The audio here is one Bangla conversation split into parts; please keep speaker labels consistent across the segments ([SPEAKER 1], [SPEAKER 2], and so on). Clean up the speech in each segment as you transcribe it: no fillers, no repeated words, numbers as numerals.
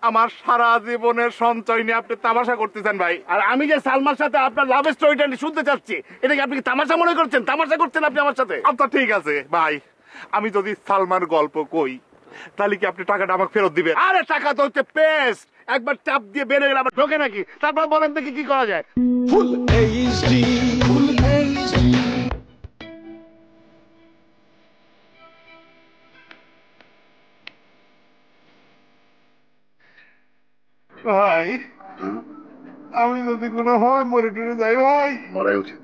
[SPEAKER 1] আমার সারা জীবনের সঞ্চয় নিয়ে আপনি তামাশা করতেছেন ভাই।
[SPEAKER 2] আর আমি যে সালমার সাথে আপনার লাভ স্টোরিটা শুনতে চাচ্ছি, এটা কি আপনি তামাশা মনে করছেন? তামাশা করছেন আপনি আমার সাথে?
[SPEAKER 1] আচ্ছা ঠিক আছে ভাই, আমি যদি সালমার গল্প কই তাহলে কি আপনি টাকাটা আমাকে ফেরত দিবেন?
[SPEAKER 2] আরে টাকা তো হচ্ছে পেস্ট, একবার চাপ দিয়ে বের গেলে আবার ঢোকে নাকি? তারপর বলেন দেখি কি করা যায়।
[SPEAKER 3] Full HD, full HD.
[SPEAKER 1] ভাই আমি যদি কোনো হয় মরে টরে যাই ভাই,
[SPEAKER 2] মরাই উচিত।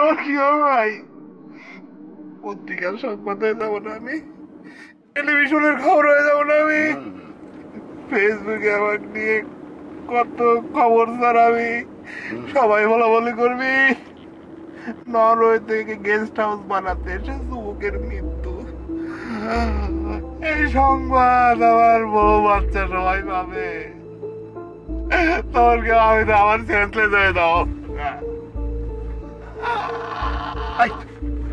[SPEAKER 1] আমার কি হবে ভাই? পত্রিকার সংবাদে যাবো না আমি, টেলিভিশনের খবর হয়ে যাবো না আমি, ফেসবুকে আমার নিয়ে কত খবর ছাড়াবি, সবাই বলাবলি করবি নরওয়ে থেকে গেস্ট হাউস বানাতে এসে যুবকের মৃত্যু, এই সংবাদ আমার বউ বাচ্চা সবাই পাবে। তোর কেউ আমি তো আমার সেন্সলেস হয়ে দাও।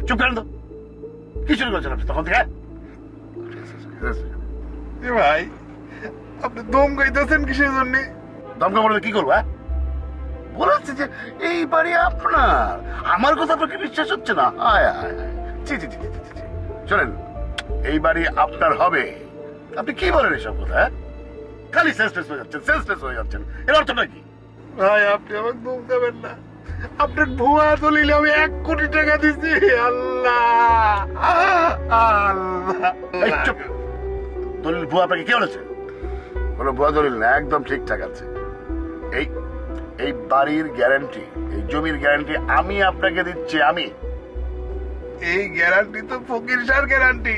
[SPEAKER 2] চুপ করেন তো, কি শুরু করছেন আপনি তখন থেকে?
[SPEAKER 1] ভাই আপনি দম গাইতেছেন কিসের জন্য?
[SPEAKER 2] দমকা বলে কি করবো? বলা হচ্ছে যে এই বাড়ি আপনার, আমার কথা আপনাকে বিশ্বাস হচ্ছে না? শোনেন, এই বাড়ি আপনার হবে। আপনি কি বলেন এসব কথা? খালি সেন্সলেস হয়ে যাচ্ছেন, সেন্সলেস হয়ে যাচ্ছেন, এর অর্থটা কি?
[SPEAKER 1] ভাই আপনি আমাকে দম দেবেন না, আপনার ভুয়া দলিলে আমি 1 কোটি টাকা দিচ্ছি। আল্লাহ আল্লাহ,
[SPEAKER 2] দলিল ভুয়া আপনাকে কে বলেছে? কোনো ভুয়া দলিল না, একদম ঠিকঠাক আছে। এই এই বাড়ির গ্যারান্টি, এই জমির গ্যারান্টি আমি আপনাকে দিচ্ছি। আমি
[SPEAKER 1] এই গ্যারান্টি তো ফকির শাহর গ্যারান্টি।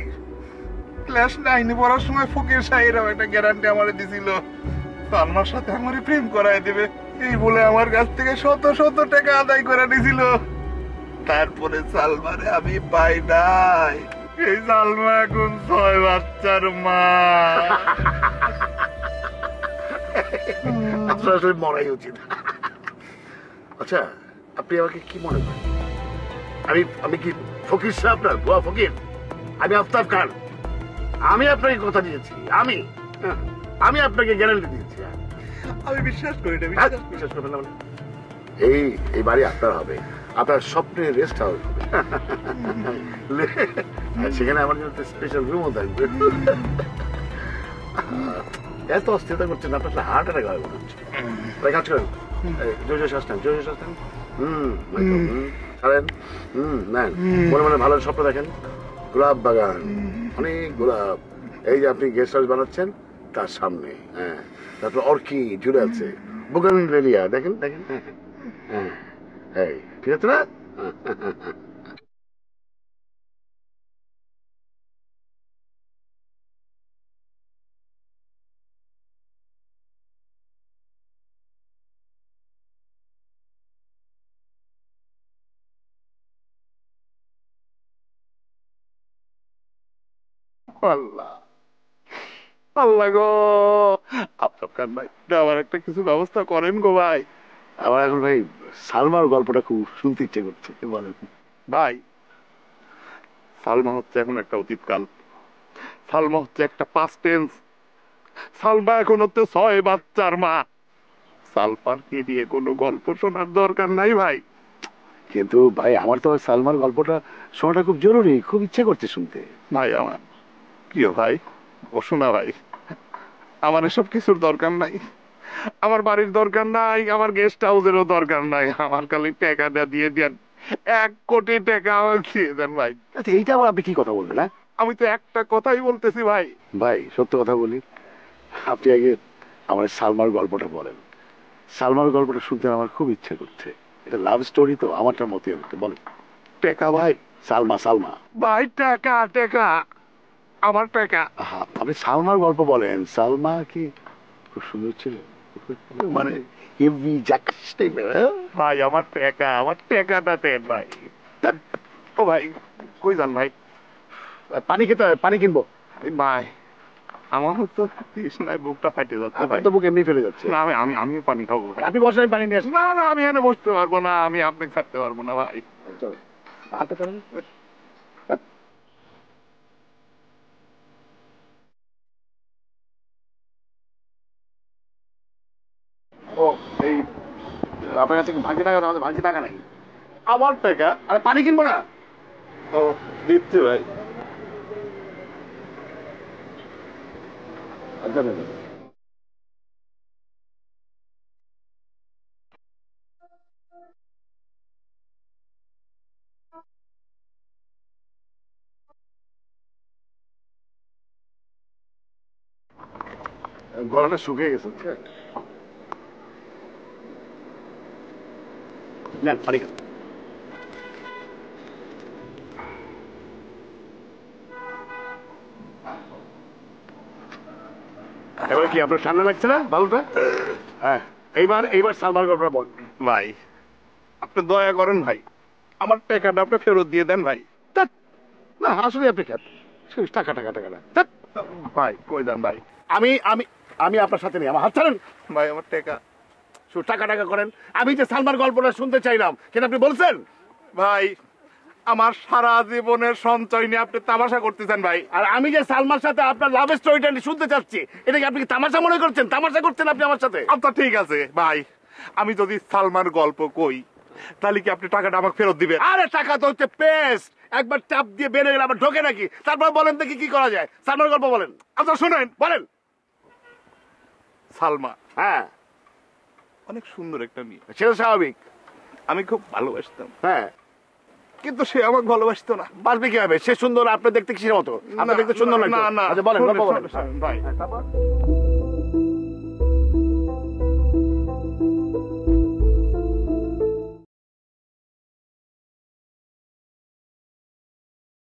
[SPEAKER 1] ক্লাস 9 পড়ার সময় ফকির শাহ এরকম একটা গ্যারান্টি আমারে দিছিল, সালমার সাথে আমারে প্রেম করায় দিবে এই বলে আমার কাছ থেকে শত শত টাকা আদায় করে নিয়েছিল। তারপরে সালমারে আমি পাই নাই, এই সালমা এখন 6 বাচ্চার মা।
[SPEAKER 2] আসলে মরাই উচিত। আচ্ছা আপনি আমাকে কি মনে করেন? আমি কি ফকির শাহ, আপনার ভুয়া ফকির? আমি আফতাব খান, আমি আপনাকে কথা দিয়েছি, আমি আপনাকে গ্যারান্টি দিয়েছি।
[SPEAKER 1] আমি বিশ্বাস করি না।
[SPEAKER 2] বিশ্বাস করবেন না? এই বাড়ি আপনার হবে, আপনার স্বপ্নের রেস্ট হাউস হবে, সেখানে আমার জন্য স্পেশাল রুমও থাকবে। এত অস্থিরতা করছেন, আপনার হার্ট অ্যাটাক হবে মনে হচ্ছে। কাজ করেন, জোরে শ্বাস নেন, জোরে শ্বাস নেন। ছাড়েন, নেন। মনে মনে ভালো স্বপ্ন দেখেন, গোলাপ বাগান, অনেক গোলাপ, এই যে আপনি গেস্ট হাউস বানাচ্ছেন তার সামনে, হ্যাঁ, তারপর অর্কিড ঝুলে আছে, বোগানভেলিয়া দেখেন দেখেন, হ্যাঁ হ্যাঁ, ঠিক আছে না?
[SPEAKER 1] আল্লাহ আল্লাহ গো, আফতাব খান ভাই আমার একটা কিছু ব্যবস্থা করেন গো ভাই।
[SPEAKER 2] আমার এখন ভাই সালমার গল্পটা খুব শুনতে ইচ্ছে করছে, বলেন
[SPEAKER 1] ভাই সালমা হচ্ছে এখন একটা অতীতকাল, সালমা হচ্ছে একটা পাস্ট টেন্স, সালমা এখন হচ্ছে 6 বাচ্চার মা। সালমাকে দিয়ে কোনো গল্প শোনার দরকার নাই ভাই।
[SPEAKER 2] কিন্তু ভাই আমার তো সালমার গল্পটা শোনাটা খুব জরুরি, খুব ইচ্ছে করছে শুনতে।
[SPEAKER 1] ভাই আমার কি ভাই, বসো না ভাই, আমার এসব কিছুর দরকার নাই, আমার বাড়ির দরকার নাই, আমার গেস্ট হাউসেরও দরকার নাই, আমার খালি টাকাটা দিয়ে দেন, 1 কোটি টাকা আমার দিয়ে দেন ভাই।
[SPEAKER 2] আচ্ছা এইটা আবার আপনি কি কথা বলবেন? হ্যাঁ
[SPEAKER 1] আমি তো একটা কথাই বলতেছি ভাই।
[SPEAKER 2] ভাই সত্য কথা বলি, আপনি আগে আমার সালমার গল্পটা বলেন। সালমার গল্পটা শুনতে আমার খুব ইচ্ছে করছে, এটা লাভ স্টোরি তো আমারটার মতোই হচ্ছে। বলেন।
[SPEAKER 1] টাকা ভাই,
[SPEAKER 2] সালমা সালমা
[SPEAKER 1] ভাই টাকা টাকা, আমার টাকা।
[SPEAKER 2] আপনি সালমার গল্প বলেন। সালমা কি খুব সুন্দর ছিল, মানে হেভি জ্যাকেট টাইপের।
[SPEAKER 1] ভাই আমার টাকা, আমার টাকাটা দেন ভাই। ও ভাই কই যান ভাই?
[SPEAKER 2] পানি খেতে হয়, পানি কিনবো।
[SPEAKER 1] ভাই আমার হচ্ছে তৃষ্ণায় বুকটা ফাটে যাচ্ছে ভাই।
[SPEAKER 2] তো বুক এমনি ফেলে যাচ্ছে।
[SPEAKER 1] না আমি আমি পানি খাবো ভাই।
[SPEAKER 2] আপনি বসেন, আমি পানি নিয়ে আসি।
[SPEAKER 1] না না আমি এখানে বসতে পারবো না, আমি আপনাকে থাকতে পারবো না ভাই।
[SPEAKER 2] হাতে চলেন। আপনার কাছে ভাঙতি টাকা আমাদের ভাঙতি টাকা নাই।
[SPEAKER 1] আমার টাকা?
[SPEAKER 2] আরে পানি কিনবো না।
[SPEAKER 1] ও দিচ্ছি ভাই।
[SPEAKER 2] আচ্ছা গলাটা শুকিয়ে গেছে। নেন পানি খান। এবার কি আপনার ঠান্ডা লাগছে না বাবুটা? হ্যাঁ, এইবার সালমান গল্পটা বল।
[SPEAKER 1] ভাই আপনি দয়া করেন ভাই, আমার টাকাটা আপনি ফেরত দিয়ে দেন ভাই।
[SPEAKER 2] ধ্যাৎ, না আসলে আপনি খেত টাকা টাকা টাকা না। ধ্যাৎ,
[SPEAKER 1] ভাই কই দেন ভাই।
[SPEAKER 2] আমি আমি আমি আপনার সাথে নেই, আমার হাত ছাড়েন।
[SPEAKER 1] ভাই আমার টাকা।
[SPEAKER 2] শুধু টাকা টাকা করেন। আমি যে সালমান গল্পটা শুনতে চাইলাম কিন্তু আপনি বলছেন।
[SPEAKER 1] ভাই আমার সারা জীবনের সঞ্চয় নিয়ে আপনি তামাশা করতেছেন ভাই।
[SPEAKER 2] আর আমি যে সালমার সাথে আপনার লাভ স্টোরিটা শুনতে চাচ্ছি, এটা কি আপনি কি তামাশা মনে করছেন? তামাশা করছেন আপনি আমার সাথে?
[SPEAKER 1] আচ্ছা ঠিক আছে ভাই, আমি যদি সালমার গল্প কই তাহলে কি আপনি টাকাটা আমাকে ফেরত দিবেন?
[SPEAKER 2] আরে টাকা তো হচ্ছে পেস্ট, একবার চাপ দিয়ে বেড়ে গেলে আবার ঢোকে নাকি? তারপর বলেন দেখি কি করা যায়। সালমার গল্প বলেন।
[SPEAKER 1] আচ্ছা শুনেন,
[SPEAKER 2] বলেন।
[SPEAKER 1] সালমা
[SPEAKER 2] হ্যাঁ,
[SPEAKER 1] অনেক সুন্দর একটা মেয়ে,
[SPEAKER 2] সেটা স্বাভাবিক।
[SPEAKER 1] আমি খুব ভালোবাসতাম,
[SPEAKER 2] হ্যাঁ,
[SPEAKER 1] কিন্তু সে আমাকে ভালোবাসতো না।
[SPEAKER 2] বাঁচবে কি হবে? সে সুন্দর, আপনি দেখতে কিসের মতো? আপনি দেখতে সুন্দর
[SPEAKER 1] না
[SPEAKER 2] লাগতো।
[SPEAKER 1] না,
[SPEAKER 2] আচ্ছা বলেন, গল্প বলেন।
[SPEAKER 1] ভাই
[SPEAKER 2] তারপর